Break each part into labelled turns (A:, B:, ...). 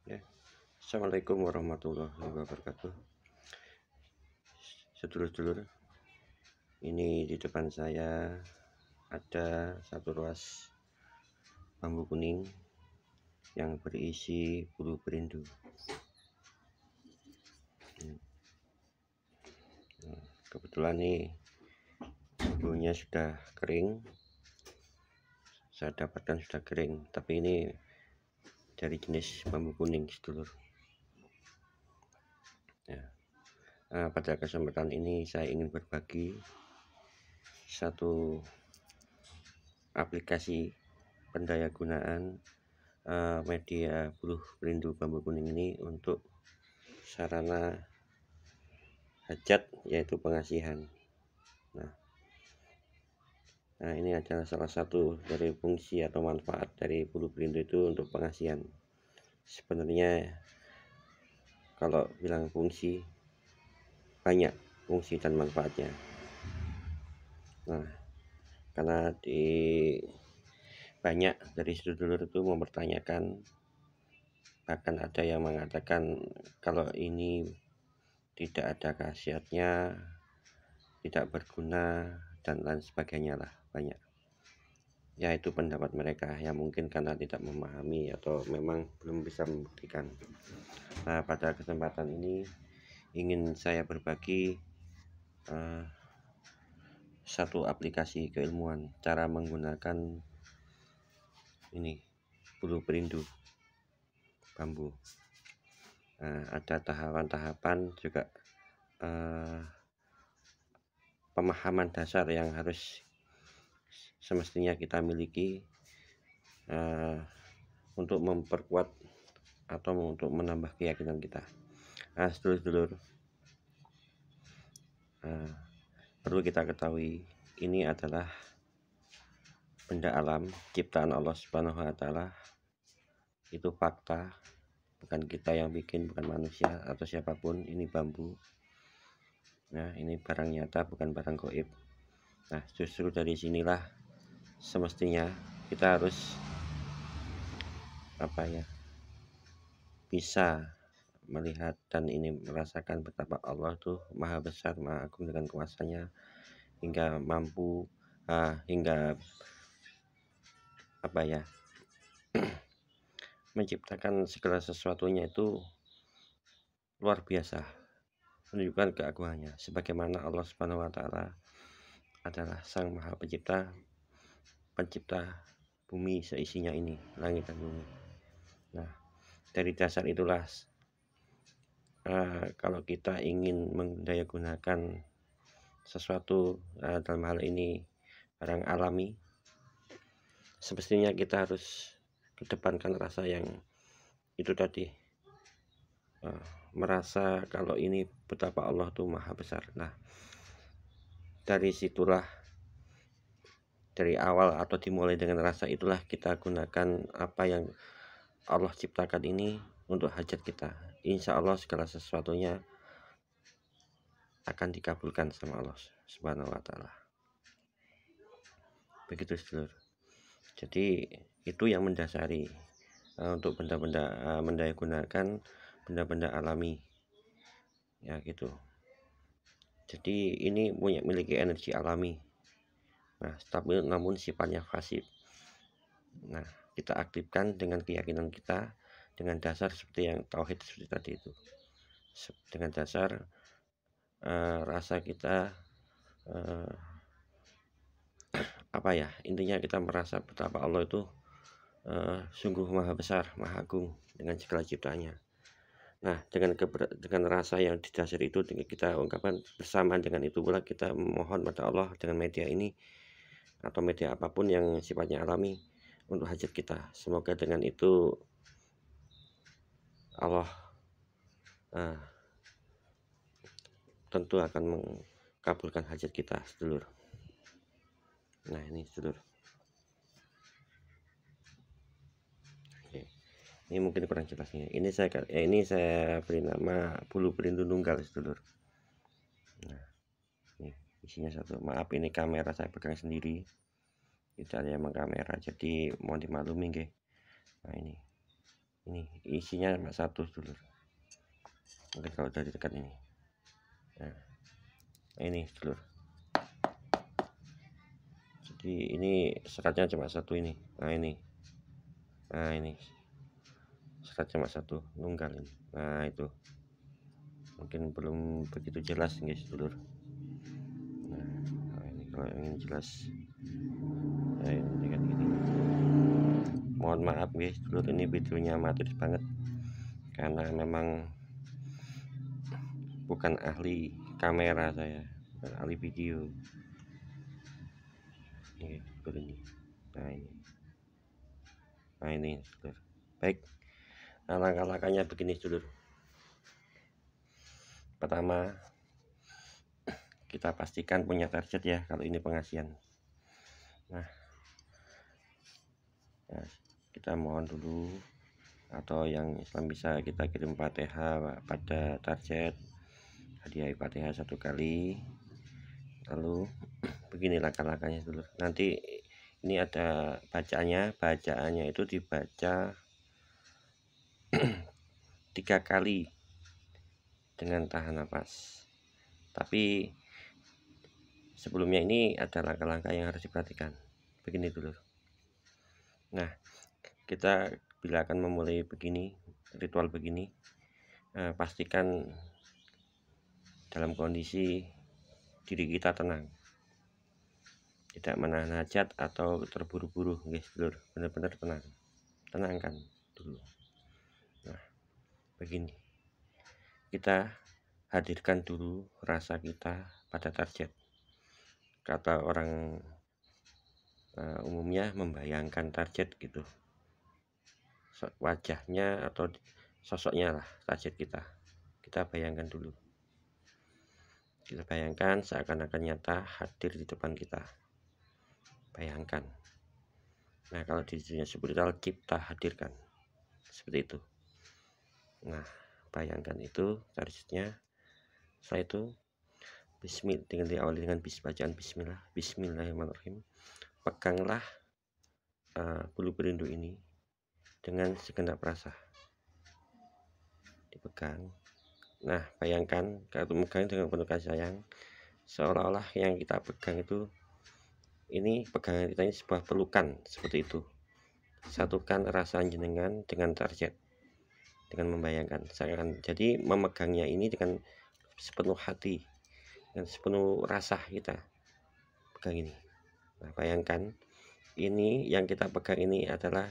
A: Ya, Assalamualaikum warahmatullahi wabarakatuh. Sedulur-sedulur, ini di depan saya ada satu ruas bambu kuning yang berisi bulu perindu. Kebetulan nih bambunya sudah kering, saya dapatkan sudah kering, tapi ini dari jenis bambu kuning, sedulur. Ya. Pada kesempatan ini saya ingin berbagi satu aplikasi pendaya gunaan media bulu perindu bambu kuning ini untuk sarana hajat, yaitu pengasihan. Nah, ini adalah salah satu dari fungsi atau manfaat dari bulu perindu itu untuk pengasihan. Sebenarnya kalau bilang fungsi, banyak fungsi dan manfaatnya. Nah, karena banyak dari sedulur itu mempertanyakan, bahkan ada yang mengatakan kalau ini tidak ada khasiatnya, tidak berguna, dan lain sebagainya lah, banyak. Ya, itu pendapat mereka yang mungkin karena tidak memahami atau memang belum bisa membuktikan. Nah, pada kesempatan ini ingin saya berbagi satu aplikasi keilmuan cara menggunakan ini bulu perindu bambu. Ada tahapan-tahapan juga, pemahaman dasar yang harus semestinya kita miliki untuk memperkuat atau untuk menambah keyakinan kita. Sedulur-sedulur, perlu kita ketahui ini adalah benda alam ciptaan Allah Subhanahu wa Ta'ala. Itu fakta, bukan kita yang bikin, bukan manusia atau siapapun. Ini bambu. Nah, ini barang nyata, bukan barang gaib. Nah, justru dari sinilah semestinya kita harus bisa melihat dan ini merasakan betapa Allah tuh maha besar, maha agung dengan kuasanya, hingga mampu hingga menciptakan segala sesuatunya itu luar biasa, menunjukkan keagungannya. Sebagaimana Allah Subhanahu wa Ta'ala adalah Sang Maha Pencipta bumi seisinya ini, langit dan bumi. Nah, dari dasar itulah kalau kita ingin mendayagunakan sesuatu, dalam hal ini barang alami, semestinya kita harus kedepankan rasa yang itu tadi, merasa kalau ini betapa Allah tuh maha besar. Nah, dari situlah, dari awal atau dimulai dengan rasa itulah kita gunakan apa yang Allah ciptakan ini untuk hajat kita. Insya Allah segala sesuatunya akan dikabulkan sama Allah Subhanahu wa Ta'ala. Begitu, sedulur. Jadi itu yang mendasari untuk benda-benda mendaya gunakan benda-benda alami, ya gitu. Jadi ini memiliki energi alami, stabil namun sifatnya pasif. Nah, kita aktifkan dengan keyakinan kita, dengan dasar seperti yang tauhid seperti tadi itu, dengan dasar rasa kita, intinya kita merasa betapa Allah itu sungguh maha besar, maha agung dengan segala ciptaannya. Nah, dengan rasa yang didasari itu kita ungkapkan bersamaan dengan itu pula kita memohon pada Allah dengan media ini atau media apapun yang sifatnya alami untuk hajat kita. Semoga dengan itu Allah tentu akan mengabulkan hajat kita, sedulur. Nah, ini sedulur. Oke. Ini mungkin kurang jelasnya. Ini saya beri nama bulu perindu nunggal, sedulur. Nah, ini isinya satu. Maaf, ini kamera saya pegang sendiri, tidak ada yang mengkamera, jadi mohon dimaklumi nggih. Nah, ini Ini isinya cuma satu dulur. Mungkin kalau dari dekat ini. Nah ini dulur. Jadi ini seratnya cuma satu ini. Nah ini serat cuma satu, nunggal ini. Nah itu mungkin belum begitu jelas guys dulur. Nah ini kalau yang ini jelas. Nah ini kan gini. Mohon maaf guys dulur, ini videonya amatir banget karena memang bukan ahli kamera, saya bukan ahli video ini dulur ini. Nah ini dulur. Baik, nah, langkah-langkahnya begini dulur. Pertama, kita pastikan punya target ya kalau ini pengasihan. Nah kita mohon dulu, atau yang Islam bisa kita kirim Fatihah pada target, hadiah Fatihah 1 kali. Lalu begini langkah-langkahnya dulu. Nanti ini ada bacaannya itu dibaca 3 kali dengan tahan nafas. Tapi sebelumnya ini ada langkah-langkah yang harus diperhatikan. Begini dulu. Nah, kita bila akan memulai begini, ritual begini, pastikan dalam kondisi diri kita tenang, tidak menahan hajat atau terburu-buru guys dulur. Benar-benar tenangkan dulu. Nah begini, kita hadirkan dulu rasa kita pada target. Kata orang umumnya membayangkan target gitu, wajahnya atau sosoknya lah target kita bayangkan dulu. Kita bayangkan seakan-akan nyata hadir di depan kita. Bayangkan. Nah kalau di dunia spiritual kita hadirkan seperti itu. Nah bayangkan itu targetnya. Setelah itu dengan diawali dengan bacaan Bismillah. Bismillahirrahmanirrahim. Peganglah bulu perindu ini dengan segenap rasa. Dipegang. Nah bayangkan kalau megang dengan penuh kasih sayang, seolah-olah yang kita pegang itu, ini pegangan kita ini sebuah pelukan seperti itu. Satukan rasa jenengan dengan target, dengan membayangkan. Jadi memegangnya ini dengan sepenuh hati, dengan sepenuh rasa kita pegang ini. Nah bayangkan ini yang kita pegang ini adalah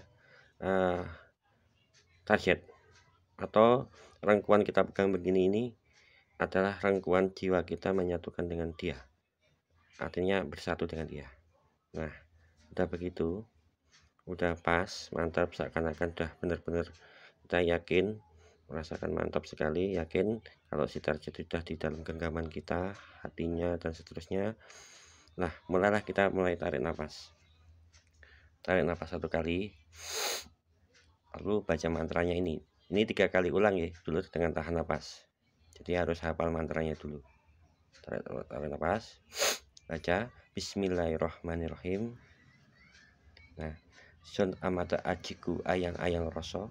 A: target, atau rangkuan kita pegang begini ini adalah rangkuan jiwa kita menyatukan dengan dia, artinya bersatu dengan dia. Nah udah begitu, udah pas, mantap, seakan-akan udah benar-benar kita yakin, merasakan mantap sekali, yakin kalau si target sudah di dalam genggaman kita, hatinya dan seterusnya. Nah mulailah kita tarik nafas 1 kali, lalu baca mantranya ini 3 kali ulang ya dulu dengan tahan nafas. Jadi harus hafal mantranya dulu. Tarik nafas, baca Bismillahirrahmanirrahim. Nah sun amata ajiku ayang-ayang rasa,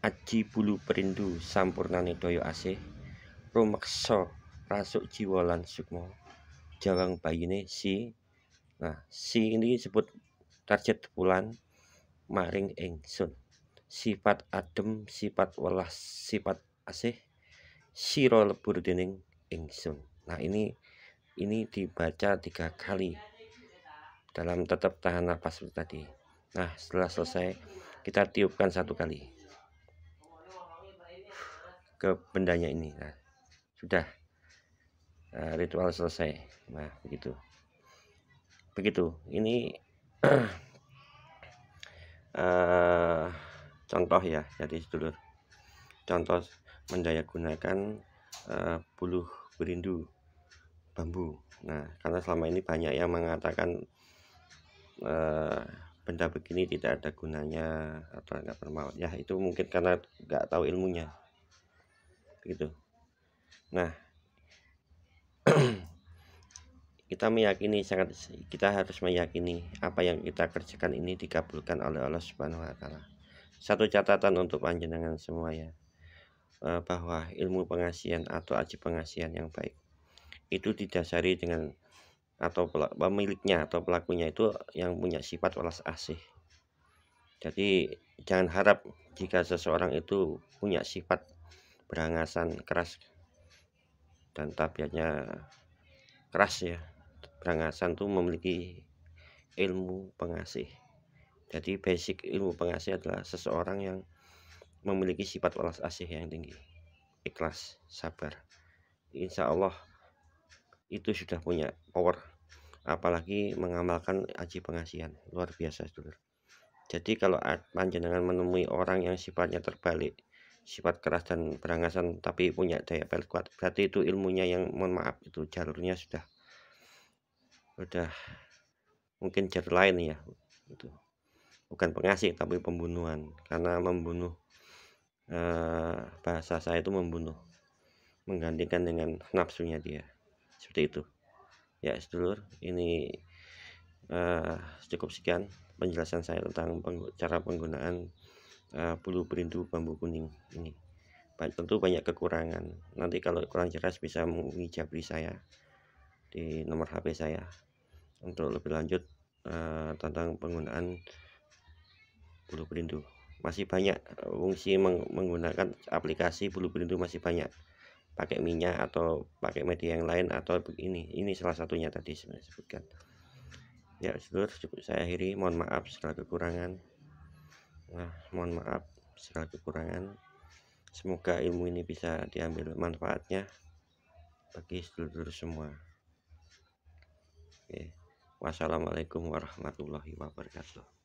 A: aji bulu perindu sampurnane doyo asih, rumaksa rasuk jiwa lan sukma, jawang bayine si. Nah si ini disebut target bulan maring ingsun, sifat adem, sifat welas, sifat asih, sira lebur dening ingsun. Nah ini dibaca 3 kali dalam tetap tahan nafas tadi. Nah setelah selesai kita tiupkan 1 kali ke bendanya ini. Nah sudah, ritual selesai. Nah begitu ini contoh ya, jadi sedulur, contoh mendayagunakan buluh berindu bambu. Nah karena selama ini banyak yang mengatakan benda begini tidak ada gunanya atau nggak bermanfaat ya, itu mungkin karena nggak tahu ilmunya begitu. Nah kita harus meyakini apa yang kita kerjakan ini dikabulkan oleh Allah Subhanahu wa Ta'ala. satu catatan untuk panjenengan semua ya, bahwa ilmu pengasihan atau aji pengasihan yang baik itu didasari dengan atau pemiliknya atau pelakunya itu yang punya sifat welas asih. Jadi jangan harap jika seseorang itu punya sifat berangasan, keras, dan tabiatnya keras ya, berangasan tuh memiliki ilmu pengasih. Jadi basic ilmu pengasih adalah seseorang yang memiliki sifat welas asih yang tinggi, ikhlas, sabar. Insya Allah itu sudah punya power, apalagi mengamalkan aji pengasihan, luar biasa dulur. Jadi kalau panjenengan menemui orang yang sifatnya terbalik, sifat keras dan berangasan tapi punya daya balik kuat, berarti itu ilmunya yang, mohon maaf, itu jalurnya sudah mungkin jalur lain ya, itu bukan pengasih tapi pembunuhan, karena membunuh, bahasa saya itu membunuh, menggantikan dengan nafsunya dia, seperti itu ya sedulur. Ini cukup sekian penjelasan saya tentang cara penggunaan bulu perindu bambu kuning ini. Tentu banyak kekurangan, nanti kalau kurang jelas bisa menghubungi saya di nomor HP saya untuk lebih lanjut tentang penggunaan bulu perindu. Masih banyak fungsi menggunakan aplikasi bulu perindu, masih banyak, pakai minyak atau pakai media yang lain, atau ini salah satunya tadi saya sebutkan ya sedulur. Cukup saya akhiri, mohon maaf segala kekurangan. Mohon maaf segala kekurangan. Semoga ilmu ini bisa diambil manfaatnya bagi sedulur semua. Oke. Wassalamualaikum warahmatullahi wabarakatuh.